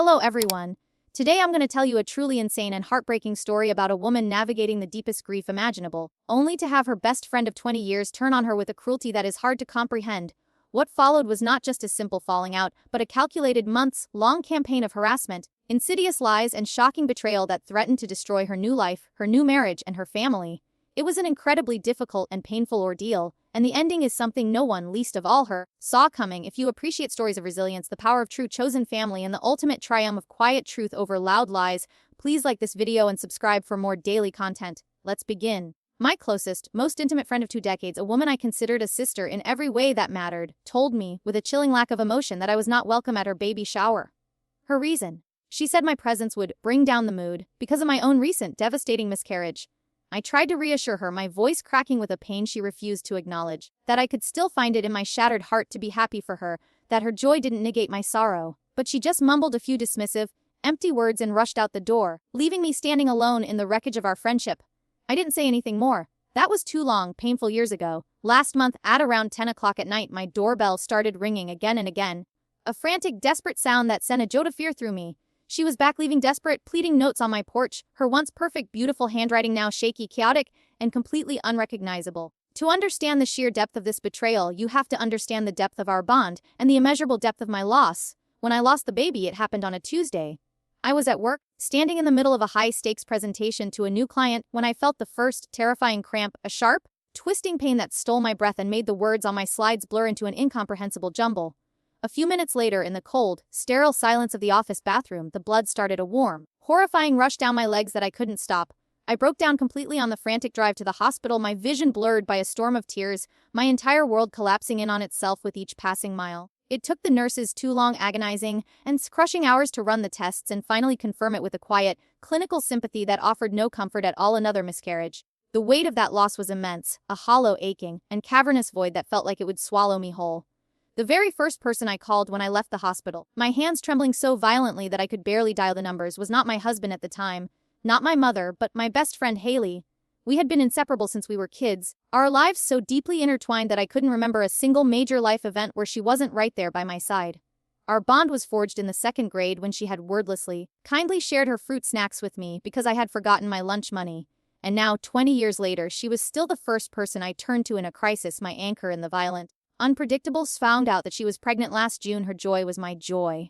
Hello everyone. Today I'm going to tell you a truly insane and heartbreaking story about a woman navigating the deepest grief imaginable, only to have her best friend of 20 years turn on her with a cruelty that is hard to comprehend. What followed was not just a simple falling out, but a calculated months-long campaign of harassment, insidious lies, and shocking betrayal that threatened to destroy her new life, her new marriage, and her family. It was an incredibly difficult and painful ordeal, and the ending is something no one, least of all her, saw coming. If you appreciate stories of resilience, the power of true chosen family, and the ultimate triumph of quiet truth over loud lies, please like this video and subscribe for more daily content. Let's begin. My closest, most intimate friend of 2 decades, a woman I considered a sister in every way that mattered, told me, with a chilling lack of emotion, that I was not welcome at her baby shower. Her reason? She said my presence would bring down the mood because of my own recent devastating miscarriage. I tried to reassure her, my voice cracking with a pain she refused to acknowledge, that I could still find it in my shattered heart to be happy for her, that her joy didn't negate my sorrow. But she just mumbled a few dismissive, empty words and rushed out the door, leaving me standing alone in the wreckage of our friendship. I didn't say anything more. That was too long, painful years ago. Last month, at around 10 o'clock at night, my doorbell started ringing again and again. A frantic, desperate sound that sent a jolt of fear through me. She was back, leaving desperate, pleading notes on my porch, her once perfect, beautiful handwriting now shaky, chaotic, and completely unrecognizable. To understand the sheer depth of this betrayal, you have to understand the depth of our bond and the immeasurable depth of my loss. When I lost the baby, it happened on a Tuesday. I was at work, standing in the middle of a high-stakes presentation to a new client, when I felt the first terrifying cramp, a sharp, twisting pain that stole my breath and made the words on my slides blur into an incomprehensible jumble. A few minutes later, in the cold, sterile silence of the office bathroom, the blood started a warm, horrifying rush down my legs that I couldn't stop. I broke down completely on the frantic drive to the hospital, my vision blurred by a storm of tears, my entire world collapsing in on itself with each passing mile. It took the nurses 2 long, agonizing, and crushing hours to run the tests and finally confirm it with a quiet, clinical sympathy that offered no comfort at all. Another miscarriage. The weight of that loss was immense, a hollow, aching, and cavernous void that felt like it would swallow me whole. The very first person I called when I left the hospital, my hands trembling so violently that I could barely dial the numbers, was not my husband at the time, not my mother, but my best friend Haley. We had been inseparable since we were kids, our lives so deeply intertwined that I couldn't remember a single major life event where she wasn't right there by my side. Our bond was forged in the 2nd grade when she had wordlessly, kindly shared her fruit snacks with me because I had forgotten my lunch money. And now, 20 years later, she was still the first person I turned to in a crisis, my anchor in the violent, unpredictable. Found out that she was pregnant last June. Her joy was my joy.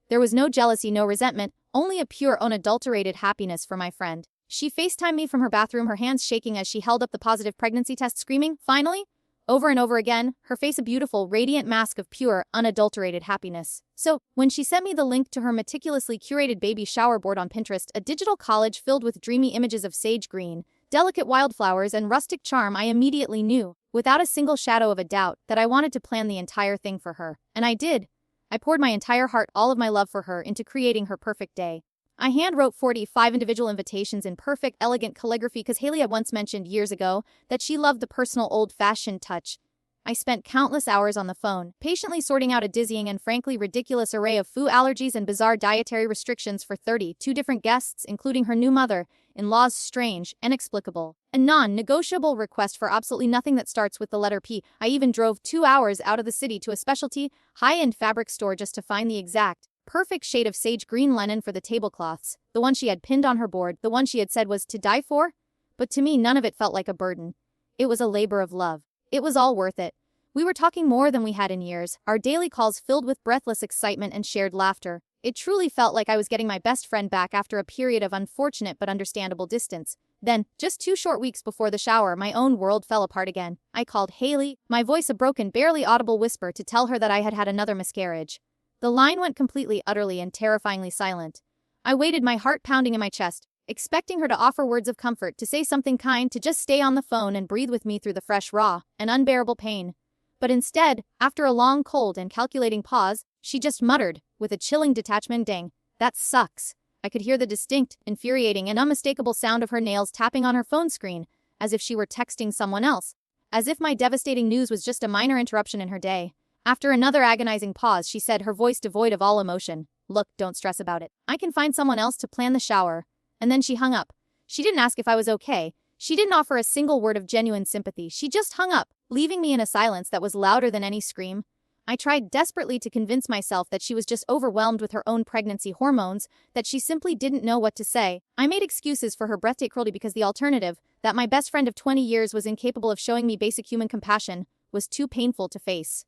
There was no jealousy, no resentment, only a pure, unadulterated happiness for my friend. She FaceTimed me from her bathroom, her hands shaking as she held up the positive pregnancy test, screaming, "Finally!" over and over again, her face a beautiful, radiant mask of pure, unadulterated happiness. So, when she sent me the link to her meticulously curated baby shower board on Pinterest, a digital collage filled with dreamy images of sage green, delicate wildflowers, and rustic charm, I immediately knew, without a single shadow of a doubt, that I wanted to plan the entire thing for her. And I did. I poured my entire heart, all of my love for her, into creating her perfect day. I hand-wrote 45 individual invitations in perfect, elegant calligraphy because Haley had once mentioned years ago that she loved the personal, old-fashioned touch. I spent countless hours on the phone, patiently sorting out a dizzying and frankly ridiculous array of food allergies and bizarre dietary restrictions for 32 different guests, including her new mother-in-law's strange, inexplicable, and non-negotiable request for absolutely nothing that starts with the letter P. I even drove 2 hours out of the city to a specialty, high-end fabric store just to find the exact, perfect shade of sage green linen for the tablecloths, the one she had pinned on her board, the one she had said was to die for. But to me, none of it felt like a burden. It was a labor of love. It was all worth it. We were talking more than we had in years, our daily calls filled with breathless excitement and shared laughter. It truly felt like I was getting my best friend back after a period of unfortunate but understandable distance. Then, just 2 short weeks before the shower, my own world fell apart again. I called Haley, my voice a broken, barely audible whisper, to tell her that I had had another miscarriage. The line went completely, utterly, and terrifyingly silent. I waited, my heart pounding in my chest, expecting her to offer words of comfort, to say something kind, to just stay on the phone and breathe with me through the fresh, raw, and unbearable pain. But instead, after a long, cold, and calculating pause, she just muttered, with a chilling detachment, "Dang, that sucks." I could hear the distinct, infuriating, and unmistakable sound of her nails tapping on her phone screen, as if she were texting someone else, as if my devastating news was just a minor interruption in her day. After another agonizing pause, she said, her voice devoid of all emotion, "Look, don't stress about it. I can find someone else to plan the shower." And then she hung up. She didn't ask if I was okay. She didn't offer a single word of genuine sympathy. She just hung up, leaving me in a silence that was louder than any scream. I tried desperately to convince myself that she was just overwhelmed with her own pregnancy hormones, that she simply didn't know what to say. I made excuses for her breathtaking cruelty because the alternative, that my best friend of 20 years was incapable of showing me basic human compassion, was too painful to face.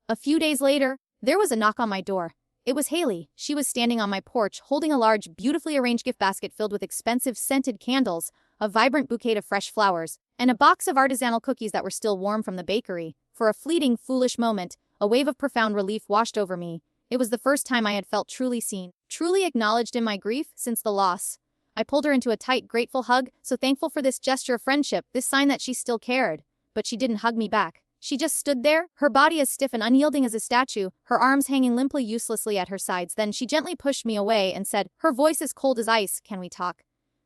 A few days later, there was a knock on my door. It was Haley. She was standing on my porch, holding a large, beautifully arranged gift basket filled with expensive scented candles, a vibrant bouquet of fresh flowers, and a box of artisanal cookies that were still warm from the bakery. For a fleeting, foolish moment, a wave of profound relief washed over me. It was the first time I had felt truly seen, truly acknowledged in my grief since the loss. I pulled her into a tight, grateful hug, so thankful for this gesture of friendship, this sign that she still cared. But she didn't hug me back. She just stood there, her body as stiff and unyielding as a statue, her arms hanging limply uselessly at her sides. Then she gently pushed me away and said, her voice as cold as ice, "Can we talk?"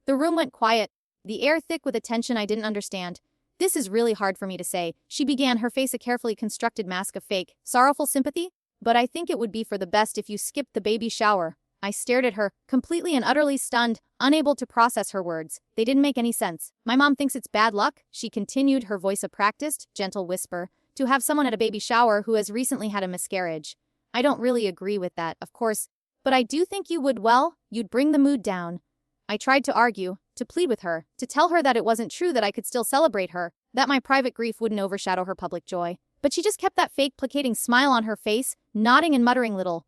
The room went quiet, the air thick with a tension I didn't understand. "This is really hard for me to say," she began, her face a carefully constructed mask of fake, sorrowful sympathy. "But I think it would be for the best if you skipped the baby shower." I stared at her, completely and utterly stunned, unable to process her words. They didn't make any sense. "My mom thinks it's bad luck," she continued, her voice a practiced, gentle whisper, "to have someone at a baby shower who has recently had a miscarriage. I don't really agree with that, of course, but I do think you'd bring the mood down." I tried to argue, to plead with her, to tell her that it wasn't true, that I could still celebrate her, that my private grief wouldn't overshadow her public joy. But she just kept that fake, placating smile on her face, nodding and muttering little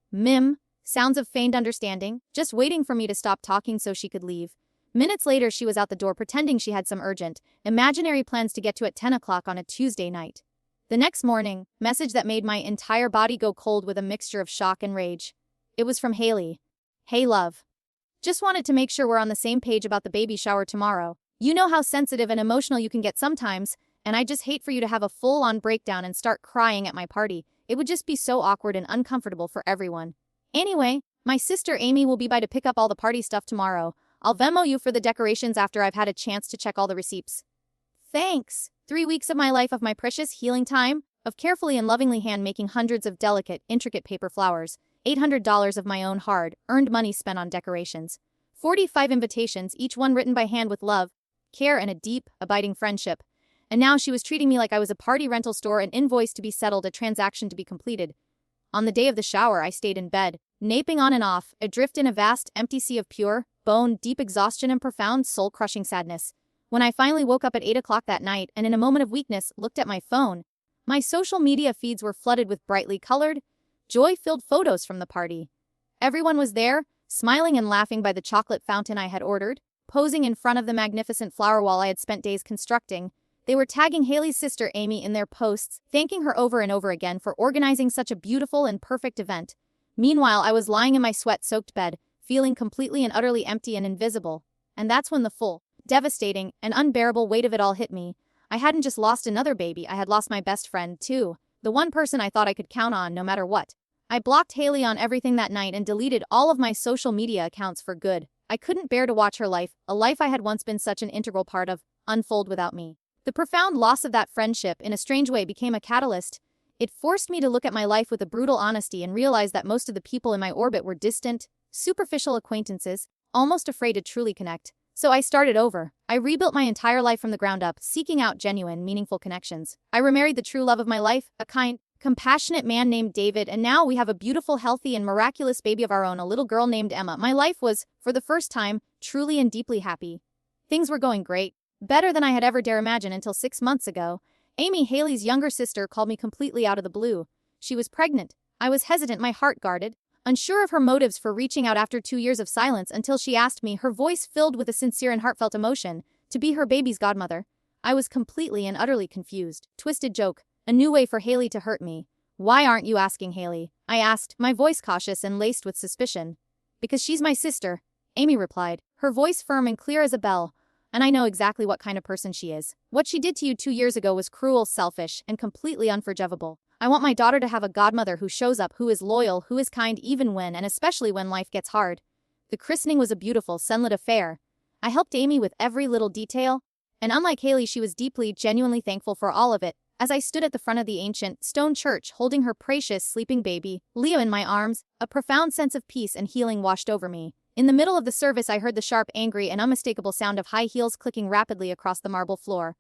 sounds of feigned understanding, just waiting for me to stop talking so she could leave. Minutes later, she was out the door pretending she had some urgent, imaginary plans to get to at 10 o'clock on a Tuesday night. The next morning, message that made my entire body go cold with a mixture of shock and rage. It was from Haley. "Hey love. Just wanted to make sure we're on the same page about the baby shower tomorrow. You know how sensitive and emotional you can get sometimes, and I just hate for you to have a full-on breakdown and start crying at my party. It would just be so awkward and uncomfortable for everyone. Anyway, my sister Amy will be by to pick up all the party stuff tomorrow. I'll Venmo you for the decorations after I've had a chance to check all the receipts. Thanks." 3 weeks of my life, of my precious healing time, of carefully and lovingly hand-making hundreds of delicate, intricate paper flowers, $800 of my own hard-earned money spent on decorations, 45 invitations, each one written by hand with love, care, and a deep, abiding friendship. And now she was treating me like I was a party rental store, an invoice to be settled, a transaction to be completed. On the day of the shower, I stayed in bed, napping on and off, adrift in a vast, empty sea of pure, bone-deep exhaustion and profound, soul-crushing sadness. When I finally woke up at 8 o'clock that night and in a moment of weakness looked at my phone, my social media feeds were flooded with brightly colored, joy-filled photos from the party. Everyone was there, smiling and laughing by the chocolate fountain I had ordered, posing in front of the magnificent flower wall I had spent days constructing. They were tagging Haley's sister Amy in their posts, thanking her over and over again for organizing such a beautiful and perfect event. Meanwhile, I was lying in my sweat-soaked bed, feeling completely and utterly empty and invisible. And that's when the full, devastating, and unbearable weight of it all hit me. I hadn't just lost another baby, I had lost my best friend, too. The one person I thought I could count on no matter what. I blocked Haley on everything that night and deleted all of my social media accounts for good. I couldn't bear to watch her life, a life I had once been such an integral part of, unfold without me. The profound loss of that friendship, in a strange way, became a catalyst. It forced me to look at my life with a brutal honesty and realize that most of the people in my orbit were distant, superficial acquaintances, almost afraid to truly connect. So I started over. I rebuilt my entire life from the ground up, seeking out genuine, meaningful connections. I remarried the true love of my life, a kind, compassionate man named David, and now we have a beautiful, healthy, and miraculous baby of our own, a little girl named Emma. My life was, for the first time, truly and deeply happy. Things were going great. Better than I had ever dare imagine until 6 months ago. Amy, Haley's younger sister, called me completely out of the blue. She was pregnant. I was hesitant, my heart guarded, unsure of her motives for reaching out after 2 years of silence, until she asked me, her voice filled with a sincere and heartfelt emotion, to be her baby's godmother. I was completely and utterly confused. Twisted joke. A new way for Haley to hurt me. "Why aren't you asking, Haley?" I asked, my voice cautious and laced with suspicion. "Because she's my sister," Amy replied, her voice firm and clear as a bell. "And I know exactly what kind of person she is. What she did to you 2 years ago was cruel, selfish, and completely unforgivable. I want my daughter to have a godmother who shows up, who is loyal, who is kind even when, and especially when, life gets hard." The christening was a beautiful, sunlit affair. I helped Amy with every little detail, and unlike Haley, she was deeply, genuinely thankful for all of it. As I stood at the front of the ancient, stone church, holding her precious, sleeping baby, Leo, in my arms, a profound sense of peace and healing washed over me. In the middle of the service, I heard the sharp, angry, and unmistakable sound of high heels clicking rapidly across the marble floor.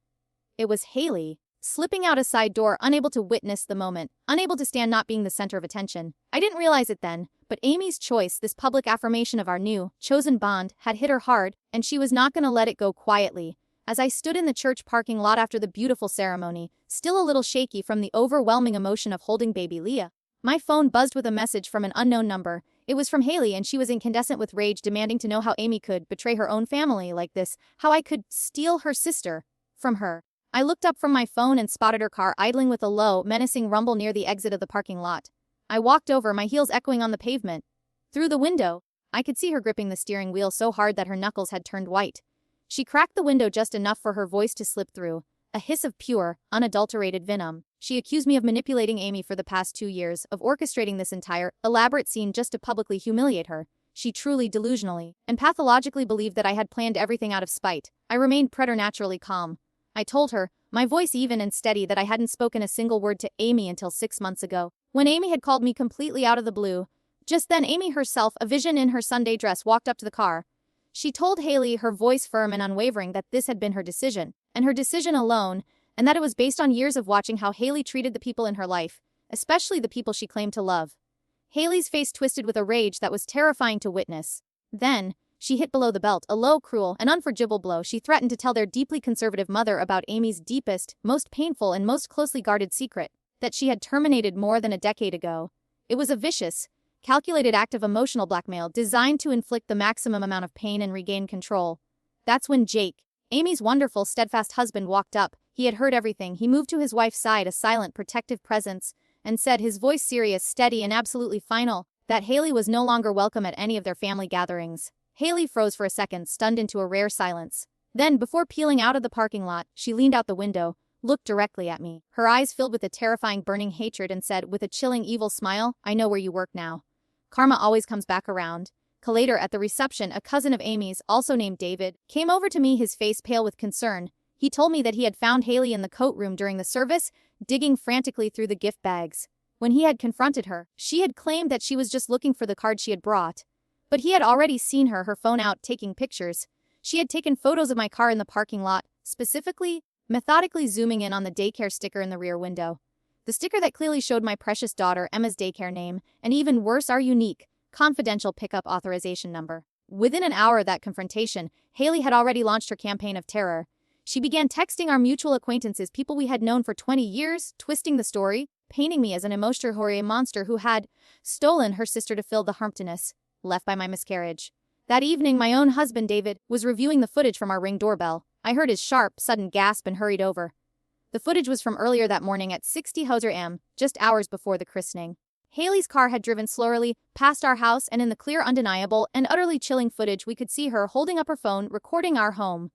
It was Haley. slipping out a side door, unable to witness the moment, unable to stand not being the center of attention. I didn't realize it then, but Amy's choice, this public affirmation of our new, chosen bond, had hit her hard, and she was not gonna let it go quietly. As I stood in the church parking lot after the beautiful ceremony, still a little shaky from the overwhelming emotion of holding baby Leah, my phone buzzed with a message from an unknown number. It was from Haley, and she was incandescent with rage, demanding to know how Amy could betray her own family like this, how I could steal her sister from her. I looked up from my phone and spotted her car idling with a low, menacing rumble near the exit of the parking lot. I walked over, my heels echoing on the pavement. Through the window, I could see her gripping the steering wheel so hard that her knuckles had turned white. She cracked the window just enough for her voice to slip through, a hiss of pure, unadulterated venom. She accused me of manipulating Amy for the past 2 years, of orchestrating this entire, elaborate scene just to publicly humiliate her. She truly delusionally and pathologically believed that I had planned everything out of spite. I remained preternaturally calm. I told her, my voice even and steady, that I hadn't spoken a single word to Amy until 6 months ago, when Amy had called me completely out of the blue. Just then Amy herself, a vision in her Sunday dress, walked up to the car. She told Haley, her voice firm and unwavering, that this had been her decision, and her decision alone, and that it was based on years of watching how Haley treated the people in her life, especially the people she claimed to love. Haley's face twisted with a rage that was terrifying to witness. Then, she hit below the belt, a low, cruel, and unforgivable blow. She threatened to tell their deeply conservative mother about Amy's deepest, most painful, and most closely guarded secret, that she had terminated more than a decade ago. It was a vicious, calculated act of emotional blackmail designed to inflict the maximum amount of pain and regain control. That's when Jake, Amy's wonderful, steadfast husband, walked up. He had heard everything. He moved to his wife's side, a silent, protective presence, and said, his voice serious, steady, and absolutely final, that Haley was no longer welcome at any of their family gatherings. Haley froze for a second, stunned into a rare silence. Then, before peeling out of the parking lot, she leaned out the window, looked directly at me, her eyes filled with a terrifying, burning hatred, and said, with a chilling, evil smile, I know where you work now. Karma always comes back around. Later, at the reception, a cousin of Amy's, also named David, came over to me, his face pale with concern. He told me that he had found Haley in the coat room during the service, digging frantically through the gift bags. When he had confronted her, she had claimed that she was just looking for the card she had brought. But he had already seen her phone out, taking pictures. She had taken photos of my car in the parking lot, specifically, methodically zooming in on the daycare sticker in the rear window. The sticker that clearly showed my precious daughter Emma's daycare name, and even worse, our unique, confidential pickup authorization number. Within an hour of that confrontation, Haley had already launched her campaign of terror. She began texting our mutual acquaintances, people we had known for 20 years, twisting the story, painting me as an emotional monster who had stolen her sister to fill the emptiness left by my miscarriage. That evening, my own husband, David, was reviewing the footage from our Ring doorbell. I heard his sharp, sudden gasp and hurried over. The footage was from earlier that morning at 60 am, just hours before the christening. Haley's car had driven slowly past our house, and in the clear, undeniable, and utterly chilling footage, we could see her holding up her phone, recording our home.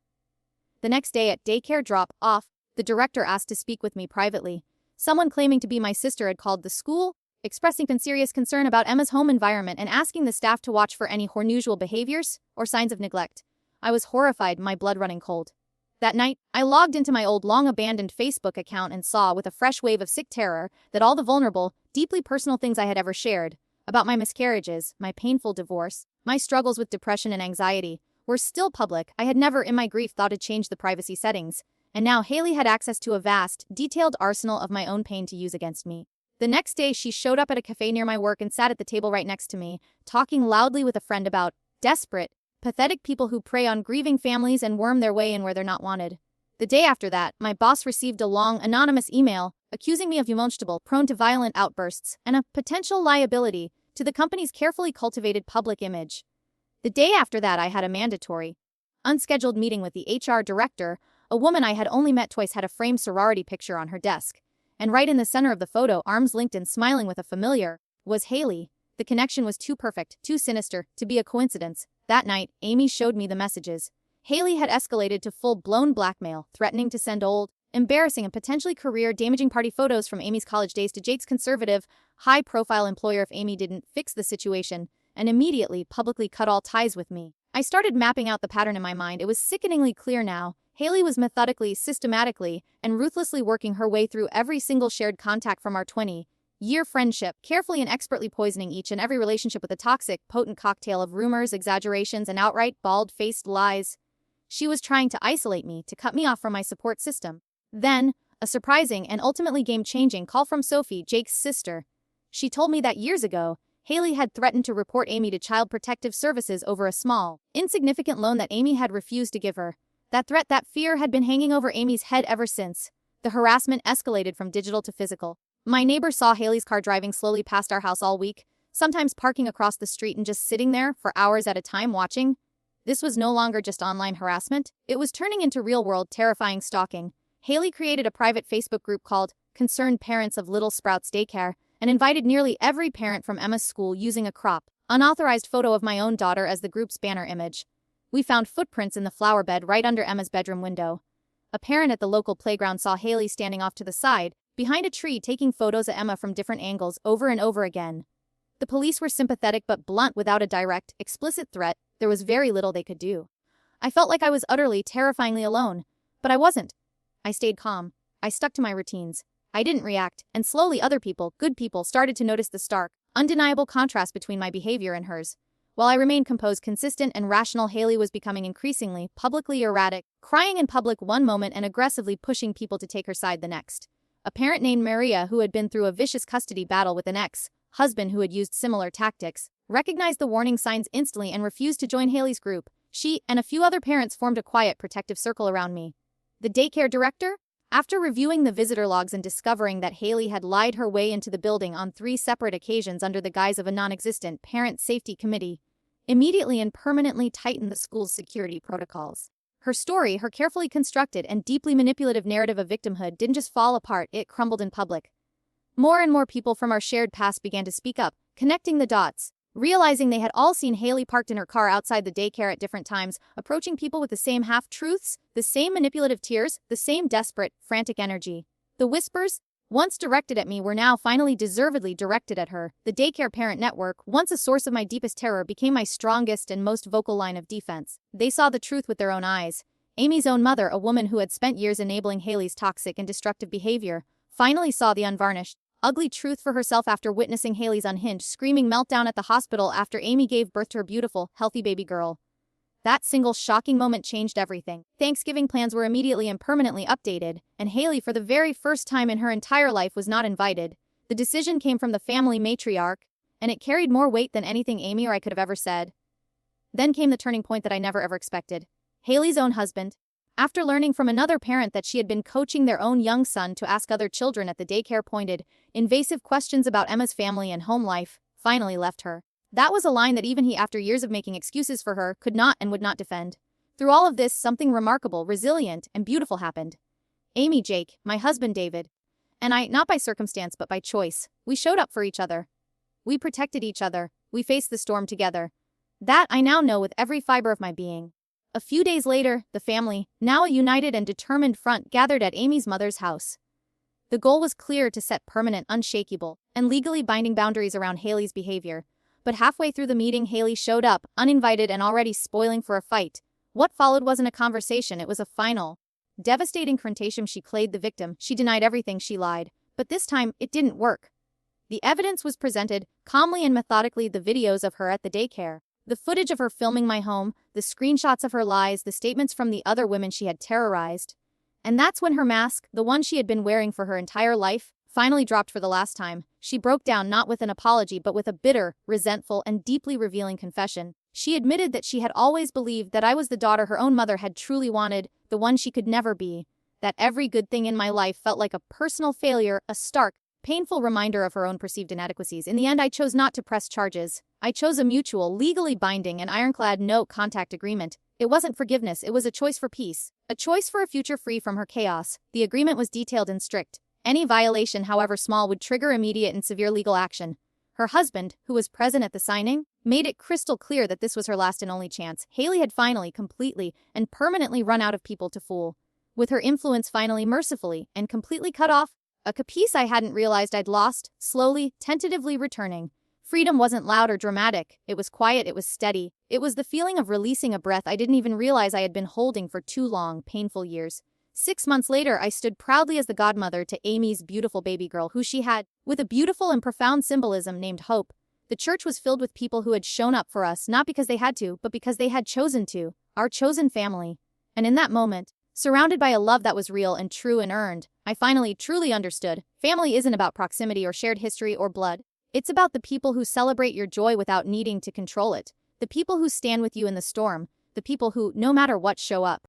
The next day at daycare drop-off, the director asked to speak with me privately. Someone claiming to be my sister had called the school, expressing serious concern about Emma's home environment and asking the staff to watch for any unusual behaviors or signs of neglect. I was horrified, my blood running cold. That night, I logged into my old, long-abandoned Facebook account and saw, with a fresh wave of sick terror, that all the vulnerable, deeply personal things I had ever shared, about my miscarriages, my painful divorce, my struggles with depression and anxiety, were still public. I had never in my grief thought to change the privacy settings, and now Haley had access to a vast, detailed arsenal of my own pain to use against me. The next day, she showed up at a cafe near my work and sat at the table right next to me, talking loudly with a friend about desperate, pathetic people who prey on grieving families and worm their way in where they're not wanted. The day after that, my boss received a long, anonymous email accusing me of emotional, prone to violent outbursts, and a potential liability to the company's carefully cultivated public image. The day after that, I had a mandatory, unscheduled meeting with the HR director. A woman I had only met twice had a framed sorority picture on her desk, and right in the center of the photo, arms linked and smiling with a familiar, was Haley. The connection was too perfect, too sinister, to be a coincidence. That night, Amy showed me the messages. Haley had escalated to full-blown blackmail, threatening to send old, embarrassing, and potentially career-damaging party photos from Amy's college days to Jake's conservative, high-profile employer if Amy didn't fix the situation, and immediately publicly cut all ties with me. I started mapping out the pattern in my mind. It was sickeningly clear now. Haley was methodically, systematically, and ruthlessly working her way through every single shared contact from our 20-year friendship, carefully and expertly poisoning each and every relationship with a toxic, potent cocktail of rumors, exaggerations, and outright bald-faced lies. She was trying to isolate me, to cut me off from my support system. Then, A surprising and ultimately game-changing call from Sophie, Jake's sister. She told me that years ago, Haley had threatened to report Amy to Child Protective Services over a small, insignificant loan that Amy had refused to give her. That fear had been hanging over Amy's head ever since. The harassment escalated from digital to physical. My neighbor saw Haley's car driving slowly past our house all week, sometimes parking across the street and just sitting there for hours at a time watching. This was no longer just online harassment. It was turning into real-world, terrifying stalking. Haley created a private Facebook group called Concerned Parents of Little Sprouts Daycare and invited nearly every parent from Emma's school using a unauthorized photo of my own daughter as the group's banner image. We found footprints in the flower bed right under Emma's bedroom window. A parent at the local playground saw Haley standing off to the side, behind a tree, taking photos of Emma from different angles over and over again. The police were sympathetic but blunt. Without a direct, explicit threat, there was very little they could do. I felt like I was utterly, terrifyingly alone. But I wasn't. I stayed calm. I stuck to my routines. I didn't react, and slowly other people, good people, started to notice the stark, undeniable contrast between my behavior and hers. While I remained composed, consistent, and rational, Haley was becoming increasingly, publicly erratic, crying in public one moment and aggressively pushing people to take her side the next. A parent named Maria, who had been through a vicious custody battle with an ex-husband who had used similar tactics, recognized the warning signs instantly and refused to join Haley's group. She and a few other parents formed a quiet, protective circle around me. The daycare director? After reviewing the visitor logs and discovering that Haley had lied her way into the building on 3 separate occasions under the guise of a non-existent parent safety committee, immediately and permanently tightened the school's security protocols. Her story, her carefully constructed and deeply manipulative narrative of victimhood, didn't just fall apart, it crumbled in public. More and more people from our shared past began to speak up, connecting the dots. Realizing they had all seen Haley parked in her car outside the daycare at different times, approaching people with the same half-truths, the same manipulative tears, the same desperate, frantic energy. The whispers, once directed at me, were now finally deservedly directed at her. The daycare parent network, once a source of my deepest terror, became my strongest and most vocal line of defense. They saw the truth with their own eyes. Amy's own mother, a woman who had spent years enabling Haley's toxic and destructive behavior, finally saw the unvarnished, ugly truth for herself after witnessing Haley's unhinged, screaming meltdown at the hospital after Amy gave birth to her beautiful, healthy baby girl. That single shocking moment changed everything. Thanksgiving plans were immediately and permanently updated, and Haley, for the very first time in her entire life, was not invited. The decision came from the family matriarch, and it carried more weight than anything Amy or I could have ever said. Then came the turning point that I never ever expected. Haley's own husband, after learning from another parent that she had been coaching their own young son to ask other children at the daycare pointed, invasive questions about Emma's family and home life, finally left her. That was a line that even he, after years of making excuses for her, could not and would not defend. Through all of this, something remarkable, resilient, and beautiful happened. Amy, Jake, my husband David, and I, not by circumstance but by choice, we showed up for each other. We protected each other. We faced the storm together. That I now know with every fiber of my being. A few days later, the family, now a united and determined front, gathered at Amy's mother's house. The goal was clear: to set permanent, unshakable, and legally binding boundaries around Haley's behavior. But halfway through the meeting, Haley showed up, uninvited and already spoiling for a fight. What followed wasn't a conversation, it was a final, devastating confrontation. She played the victim, she denied everything, she lied. But this time, it didn't work. The evidence was presented, calmly and methodically: the videos of her at the daycare, the footage of her filming my home, the screenshots of her lies, the statements from the other women she had terrorized. And that's when her mask, the one she had been wearing for her entire life, finally dropped for the last time. She broke down, not with an apology but with a bitter, resentful, and deeply revealing confession. She admitted that she had always believed that I was the daughter her own mother had truly wanted, the one she could never be. That every good thing in my life felt like a personal failure, a stark, painful reminder of her own perceived inadequacies. In the end, I chose not to press charges. I chose a mutual, legally binding and ironclad no-contact agreement. It wasn't forgiveness, it was a choice for peace. A choice for a future free from her chaos. The agreement was detailed and strict. Any violation, however small, would trigger immediate and severe legal action. Her husband, who was present at the signing, made it crystal clear that this was her last and only chance. Haley had finally, completely, and permanently run out of people to fool. With her influence finally, mercifully, and completely cut off, a piece I hadn't realized I'd lost, slowly, tentatively returning. Freedom wasn't loud or dramatic, it was quiet, it was steady. It was the feeling of releasing a breath I didn't even realize I had been holding for 2 long, painful years. 6 months later, I stood proudly as the godmother to Amy's beautiful baby girl, who she had, with a beautiful and profound symbolism, named Hope. The church was filled with people who had shown up for us, not because they had to, but because they had chosen to, our chosen family. And in that moment, surrounded by a love that was real and true and earned, I finally truly understood. Family isn't about proximity or shared history or blood. It's about the people who celebrate your joy without needing to control it. The people who stand with you in the storm. The people who, no matter what, show up.